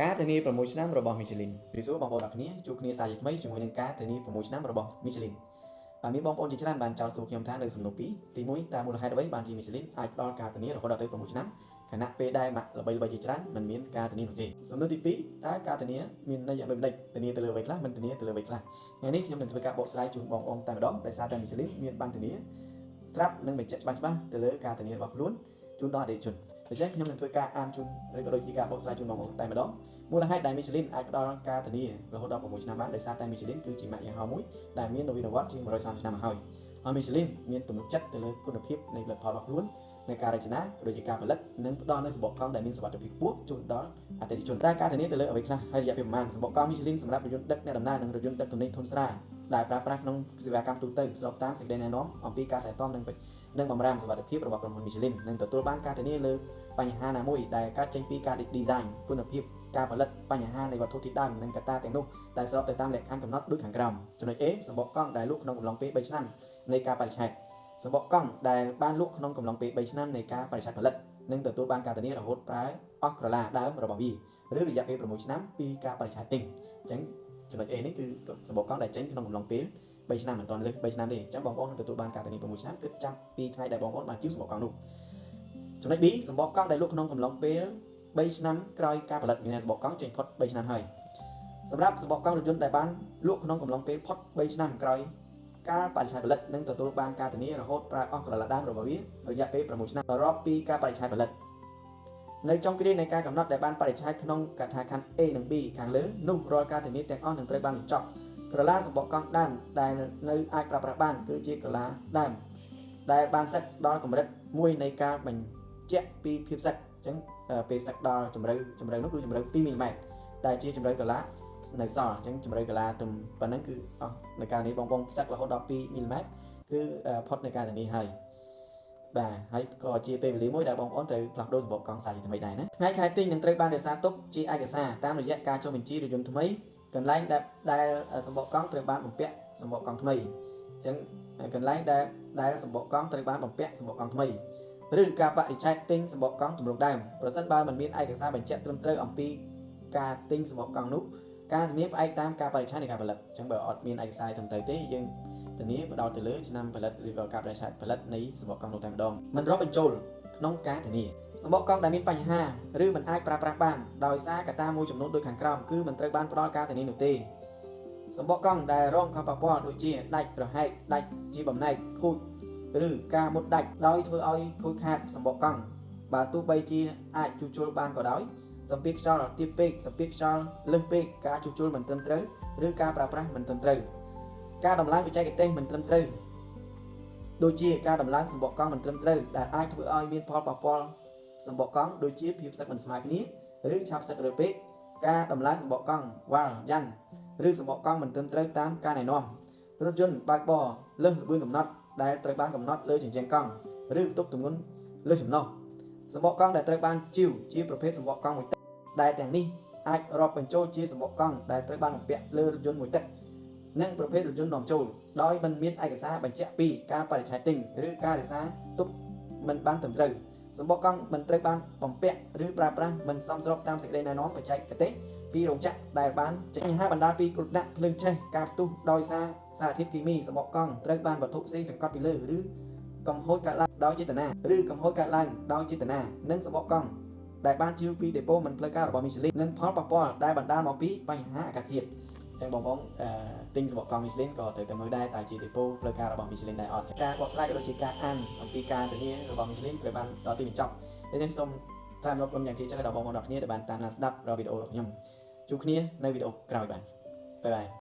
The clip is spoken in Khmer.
ការធានា6ឆ្នាំរបស់ Michelin ឬសួរបងប្អូនអរគ្នាជួបគ្នាសាជាថ្មីជាមួយនឹងការធានា6ឆ្នាំរបស់ Michelin មានបងប្អូនជាច្រើនបានចោទសួរខ្ញុំថានៅសំណួរ2ទី1តើមូលហេតុអ្វីបានជា Michelin អាចផ្ដល់ការធានារហូតដល់ទៅ6ឆ្នាំខណៈពេលដែលម៉ាកល្បីៗជាច្រើនមិនមានការធានានោះទេសំណួរទី2តើការធានាមានន័យយ៉ាងដូចម្តេចធានាទៅលើអ្វីខ្លះមិនធានាទៅលើអ្វីខ្លះថ្ងៃនេះខ្ញុំនឹងធ្វើការបកស្រាយជូនបងប្អូនតែម្ដងដោយសារតែ Michelin មានបានធានាស្រាប់និងបញ្ជាក់ច្បាស់ៗទៅលើការធានារបស់ខ្លួនជូនដល់អតិថិជនដូច្នេះខ្ញុំនឹងធ្វើការអានជូនឬក៏ដូចជាការបកស្រាយជូនបងប្អូនតែម្ដងមូលហេតុដែល Michelin អាចផ្ដល់ការធានារហូតដល់6ឆ្នាំបានដោយសារតែ Michelin គឺជាម៉ាកយីហោមួយដែលមាននវានុវត្តន៍ជាង130ឆ្នាំមកហើយMichelin មានទំនុកចិត្តទៅលើគុណភាពនៃផលិតផលរបស់ខ្លួនในការរចនាដូចជាការផលិតនិងផ្ដល់នូវសម្បកកង់ដែលមានសុវត្ថិភាពខ្ពស់ជូនដល់អតិថិជនតែការធានាទៅលើអ្វីខ្លះហើយរយៈពេលប្រមាណសម្បកកង់ Michelin សម្រាប់រថយន្តដឹកអ្នកដំណើរនិងរថយន្តដឹកទំនិញធុនស្រាលដែលប្រើប្រាស់ក្នុងសេវាកម្មទូទៅស្របតាមសេចក្តីណែនាំអំពីការថែទាំនិងបម្រាមសុវត្ថិភាពរបស់ក្រុមហ៊ុន Michelin នឹងទទួលបានការធានាលើបញ្ហាណាមួយដែលកើតចេញពីការ design គុណភាពការផលិតបញ្ហានៃវត្ថុធាតុដើមនិងកត្តាទាំងនោះដែលស្របទៅតាមលក្ខខណ្ឌកំណត់ដូចខាងក្រោមចំណុច A សម្បកកង់ដែលលក់ក្នុងកំឡុងពេល3ឆ្នាំនៃការបរិច្ឆេទសម្បកកង់ដែលបានលក់ក្នុងកំឡុងពេល3ឆ្នាំនៃការបរិច្ឆេទផលិតនឹងទទួលបានការធានារហូតប្រើអស់ក្រឡាដើមរបស់វាឬរយៈពេល6ឆ្នាំពីការបរិច្ឆេទទិញអញ្ចឹងចំណុច A នេះគឺសម្បកកង់ដែលចេញក្នុងកំឡុងពេល3ឆ្នាំមិនទាន់លើស3ឆ្នាំទេអញ្ចឹងបងប្អូននឹងទទួលបានការធានា6ឆ្នាំគឺចាប់ពីថ្ងៃដែលបងប្អូនបានជួសសម្បកកង់នោះចំណុច B សម្បកកង់ដែលលក់ក្នុងកំឡុងពេល3ឆ្នាំក្រោយការផលិតមានសម្បកកង់ចេញផុត3ឆ្នាំហើយសម្រាប់សម្បកកង់រថយន្តដែលបានលក់ក្នុងកំឡុងពេលផុត3ឆ្នាំក្រោយការបរិច្ឆេទផលិតនឹងទទួលបានការធានារហូតប្រើអស់ក្រឡាដើមរបស់វារយៈពេល6ឆ្នាំរាប់ពីការបរិច្ឆេទផលិតនៅចុងក្រោយនៃការកំណត់ដែលបានបរិច្ឆេទក្នុងកថាខណ្ឌ A និង B ខាងលើនោះរាល់ការធានាទាំងអស់នឹងត្រូវបានបញ្ចប់ក្រឡាសម្បកកង់ដើមដែលនៅអាចប្រើប្រាស់បានគឺជាក្រឡាដើមដែលបានសឹកដល់កម្រិតមួយនៃការបញ្ជាក់ពីភាពសឹកអញ្ចឹងពេលសឹកដល់ជម្រៅនោះគឺជម្រៅ2មីលីម៉ែត្រដែលជាជម្រៅក្រឡានៅសល់អញ្ចឹងជម្រៅកន្លាទំប៉ុណ្ណឹងគឺអស់ในការនេះបងប្អូនផ្សឹករហូតដល់2មីលីម៉ែត្រគឺផុតនៃការធានាហើយបាទហើយក៏ជាពេលវេលាមួយដែលបងប្អូនត្រូវផ្លាស់ប្ដូរសម្បកកង់សាជាថ្មីដែរណាថ្ងៃខែទិញនឹងត្រូវបានរក្សាទុកជាឯកសារតាមរយៈការចុះបញ្ជីរថយន្តថ្មីកន្លែងដែលសម្បកកង់ត្រូវបានបំពាក់សម្បកកង់ថ្មីអញ្ចឹងកន្លែងដែលសម្បកកង់ត្រូវបានបំពាក់សម្បកកង់ថ្មីឬការបរិច្ឆេទទិញសម្បកកង់ទម្រង់ដើមប្រសិនបើមិនមានឯកសារបញ្ជាក់ត្រឹមត្រូវអំពីការទិញសម្បកកង់នោះការធានាផ្អែកតាមការបរិច្ឆេទនៃការផលិតអញ្ចឹងបើអត់មានឯកសារត្រឹមត្រូវទេយើងធានាផ្ដោតទៅលើឆ្នាំផលិតឬក៏ការបរិច្ឆេទផលិតនៃសម្បកកង់នោះតែម្ដងមិនរាប់បញ្ចូលក្នុងការធានាសម្បកកង់ដែលមានបញ្ហាឬមិនអាចប្រើប្រាស់បានដោយសារកត្តាមួយចំនួនដូចខាងក្រោមគឺមិនត្រូវបានផ្ដល់ការធានានោះទេសម្បកកង់ដែលរងផលប៉ះពាល់ដូចជាដាច់រហែកដាច់ជាបំណែកខូចឬការមុតដាច់ដោយធ្វើឲ្យខូចខាតសម្បកកង់បើទោះបីជាអាចជួសជុលបានក៏ដោយសម្ពាធខ្យល់ទាបពេកសម្ពាធខ្យល់លើសពេកការជួសជុលមិនត្រឹមត្រូវឬការប្រើប្រាស់មិនត្រឹមត្រូវការដំឡើងបច្ចេកទេសមិនត្រឹមត្រូវដូចជាការដំឡើងសម្បកកង់មិនត្រឹមត្រូវដែលអាចធ្វើឲ្យមានផលប៉ះពាល់សម្បកកង់ដូចជាភាពសឹកមិនស្មើគ្នាឬឆាប់សឹករើពេកការដំឡើងសម្បកកង់វ៉ាល់យ៉ាន់ឬសម្បកកង់មិនត្រឹមត្រូវតាមការណែនាំរថយន្តបើកបរលើសល្បឿនកំណត់ដែលត្រូវបានកំណត់លើជញ្ជាំងកង់ឬផ្ទុកទម្ងន់លើសចំណុះសម្បកកង់ដែលត្រូវបានជីវជាប្រភេទសម្បកកង់មួយទឹកដែលទាំងនេះអាចរាប់បញ្ចូលជាសម្បកកង់ដែលត្រូវបានបំពាក់លើរថយន្តមួយទឹកនិងប្រភេទរថយន្តនាំចូលដោយមិនមានឯកសារបញ្ជាក់ពីការបរិច្ឆេទទិញឬការរក្សាទុកមិនបានត្រឹមត្រូវសម្បកកង់មិនត្រូវបានបំពាក់ឬប្រើប្រាស់មិនសមស្របតាមសេចក្តីណែនាំបច្ចេកទេសពីរោងចក្រដែលបានបញ្ហាបណ្ដាលពីគ្រោះថ្នាក់ភ្លើងឆេះការផ្ទុះដោយសារសារធាតុគីមីសម្បកកង់ត្រូវបានវត្ថុផ្សេងសង្កត់ពីលើឬកំហុសកើតឡើងដោយចេតនានិងសម្បកកង់ដែលបានជីវពីដេប៉ូមិនផ្លូវការរបស់ Michelin និងផលប៉ះពាល់ដែលបណ្ដាលមកពីបញ្ហាអាកាសធាតុអញ្ចឹងបងប្អូនទិញសម្បកកង់ Michelin ក៏ត្រូវតែមើលដែរតើជាដេប៉ូផ្លូវការរបស់ Michelin ដែរអត់ការបកស្រាយក៏ដូចជាការអានអំពីការធានារបស់ Michelin ត្រូវបានដល់ទីបញ្ចប់ដូច្នេះសូមថ្លែងអំណរគុណយ៉ាងជ្រាលជ្រៅដល់បងប្អូនទាំងគ្នាដែលបានតាមដានស្ដាប់រាល់វីដេអូរបស់ខ្ញុំជួបគ្នានៅវីដេអូក្រោយបាទបាយបាយ